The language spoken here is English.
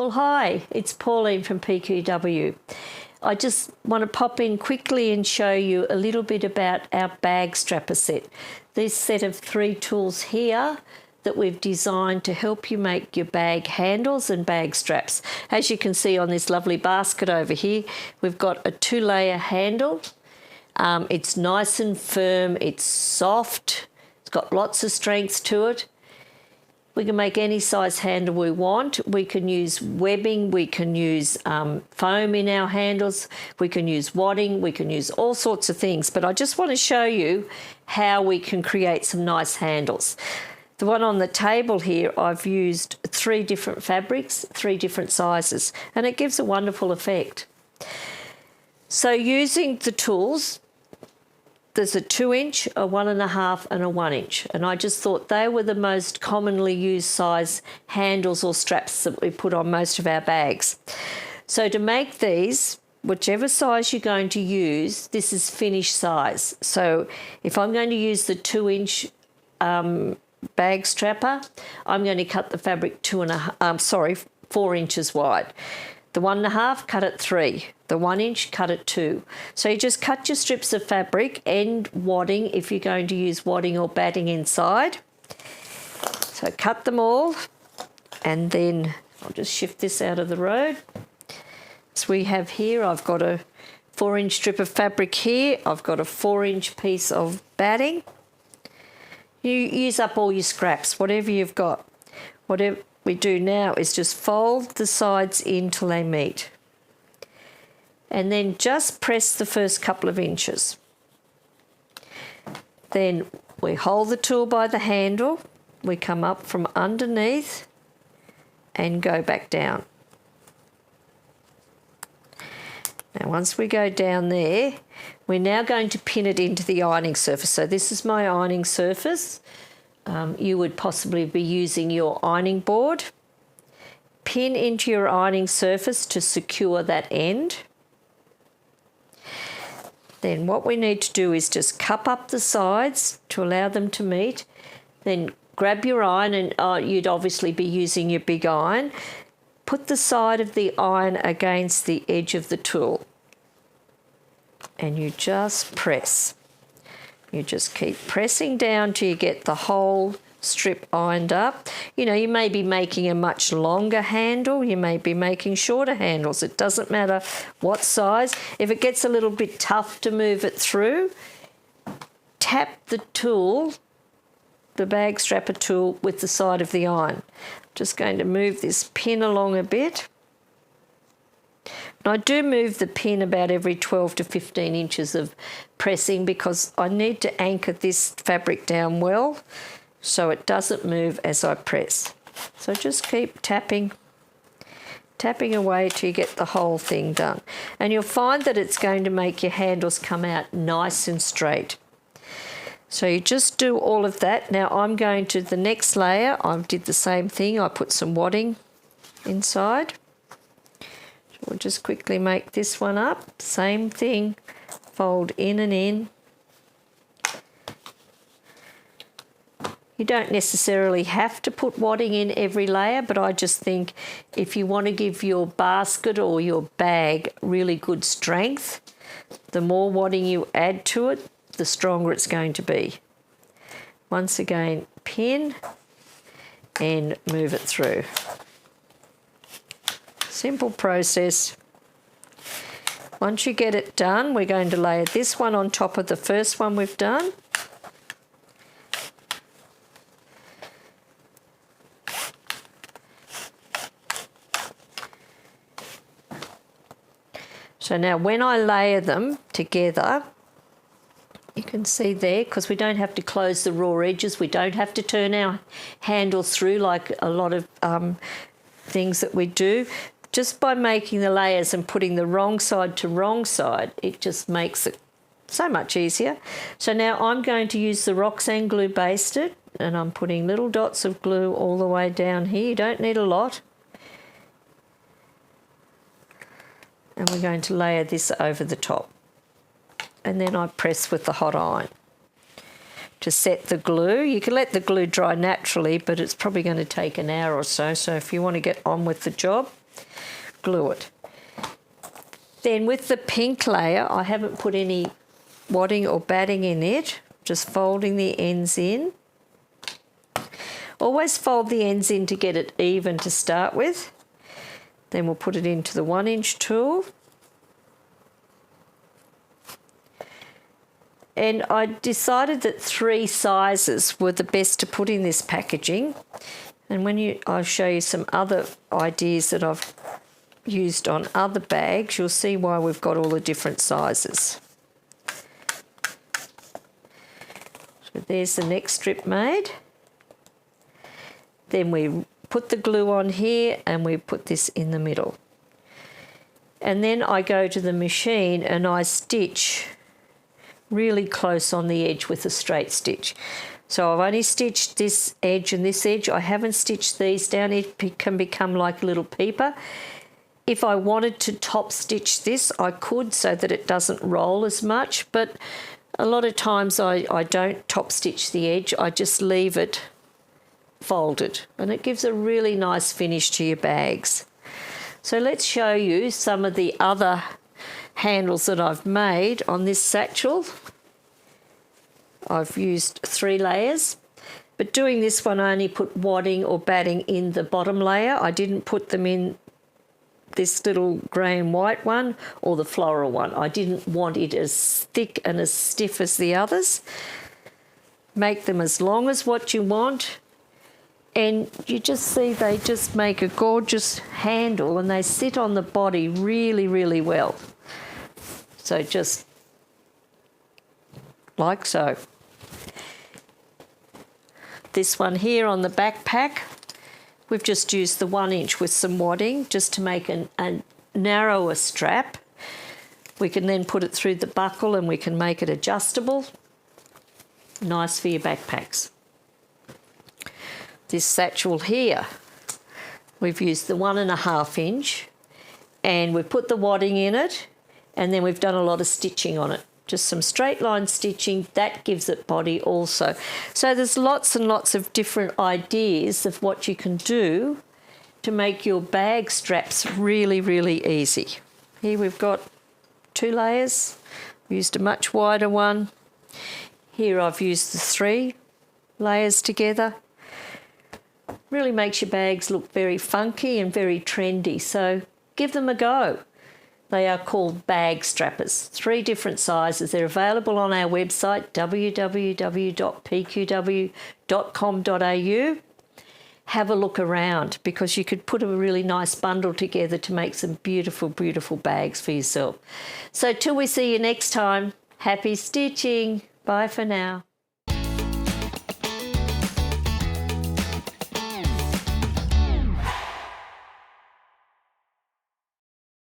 Well, hi, it's Pauline from PQW. I just want to pop in quickly and show you a little bit about our bag strapper set. This set of 3 tools here that we've designed to help you make your bag handles and bag straps. As you can see on this lovely basket over here, we've got a 2-layer handle. It's nice and firm, it's soft, it's got lots of strength to it. We can make any size handle we want. We can use webbing, we can use foam in our handles, we can use wadding, we can use all sorts of things. But I just want to show you how we can create some nice handles. The one on the table here, I've used 3 different fabrics, 3 different sizes, and it gives a wonderful effect. So using the tools, there's a 2-inch, a 1.5 and a 1-inch. And I just thought they were the most commonly used size handles or straps that we put on most of our bags. So to make these, whichever size you're going to use, this is finished size. So if I'm going to use the 2-inch bag strapper, I'm going to cut the fabric 4 inches wide. The 1.5, cut at 3. The 1-inch, cut at 2. So you just cut your strips of fabric and wadding if you're going to use wadding or batting inside. So cut them all, and then I'll just shift this out of the road. So we have here, I've got a 4-inch strip of fabric here. I've got a 4-inch piece of batting. You use up all your scraps, whatever you've got. Whatever we do now is just fold the sides in till they meet. And then just press the first couple of inches. Then we hold the tool by the handle, we come up from underneath and go back down. Now once we go down there, we're now going to pin it into the ironing surface. So this is my ironing surface. You would possibly be using your ironing board. Pin into your ironing surface to secure that end. Then what we need to do is just cup up the sides to allow them to meet. Then grab your iron, and you'd obviously be using your big iron. Put the side of the iron against the edge of the tool. And you just press. You just keep pressing down till you get the whole strip ironed up. You know, you may be making a much longer handle, you may be making shorter handles. It doesn't matter what size. If it gets a little bit tough to move it through, tap the tool, the bag strapper tool, with the side of the iron. Just going to move this pin along a bit. And I do move the pin about every 12 to 15 inches of pressing because I need to anchor this fabric down well so it doesn't move as I press. So just keep tapping away till you get the whole thing done. And you'll find that it's going to make your handles come out nice and straight. So you just do all of that. Now I'm going to the next layer. I did the same thing. I put some wadding inside. We'll just quickly make this one up. Same thing, fold in and in. You don't necessarily have to put wadding in every layer, but I just think if you want to give your basket or your bag really good strength, the more wadding you add to it, the stronger it's going to be. Once again, pin and move it through. Simple process. Once you get it done, we're going to layer this one on top of the first one we've done. So now when I layer them together, you can see there, because we don't have to close the raw edges, we don't have to turn our handles through like a lot of things that we do. Just by making the layers and putting the wrong side to wrong side, it just makes it so much easier. So now I'm going to use the Roxanne glue basted, and I'm putting little dots of glue all the way down here. You don't need a lot. And we're going to layer this over the top. And then I press with the hot iron. to set the glue. You can let the glue dry naturally, but it's probably going to take an hour or so. So if you want to get on with the job, glue it. Then with the pink layer, I haven't put any wadding or batting in it, just folding the ends in. Always fold the ends in to get it even to start with. Then we'll put it into the 1-inch tool. And I decided that 3 sizes were the best to put in this packaging. And I'll show you some other ideas that I've used on other bags, you'll see why we've got all the different sizes. So there's the next strip made. Then we put the glue on here and we put this in the middle. And then I go to the machine and I stitch really close on the edge with a straight stitch. So I've only stitched this edge and this edge. I haven't stitched these down. It can become like a little peeper. If I wanted to top stitch this, I could so that it doesn't roll as much, but a lot of times I don't top stitch the edge. I just leave it folded and it gives a really nice finish to your bags. So let's show you some of the other handles that I've made on this satchel. I've used 3 layers, but doing this one I only put wadding or batting in the bottom layer. I didn't put them in this little grey and white one or the floral one. I didn't want it as thick and as stiff as the others. Make them as long as what you want, and you just see they just make a gorgeous handle and they sit on the body really, really well. So just like so. This one here on the backpack, we've just used the 1-inch with some wadding just to make a narrower strap. We can then put it through the buckle and we can make it adjustable. Nice for your backpacks. This satchel here, we've used the 1.5-inch and we've put the wadding in it, and then we've done a lot of stitching on it. Just some straight line stitching, that gives it body also. So there's lots and lots of different ideas of what you can do to make your bag straps really, really easy. Here we've got 2 layers. We used a much wider one. Here I've used the 3 layers together. Really makes your bags look very funky and very trendy, so give them a go. They are called bag strappers, 3 different sizes. They're available on our website, www.pqw.com.au. Have a look around because you could put a really nice bundle together to make some beautiful, beautiful bags for yourself. So till we see you next time, happy stitching. Bye for now.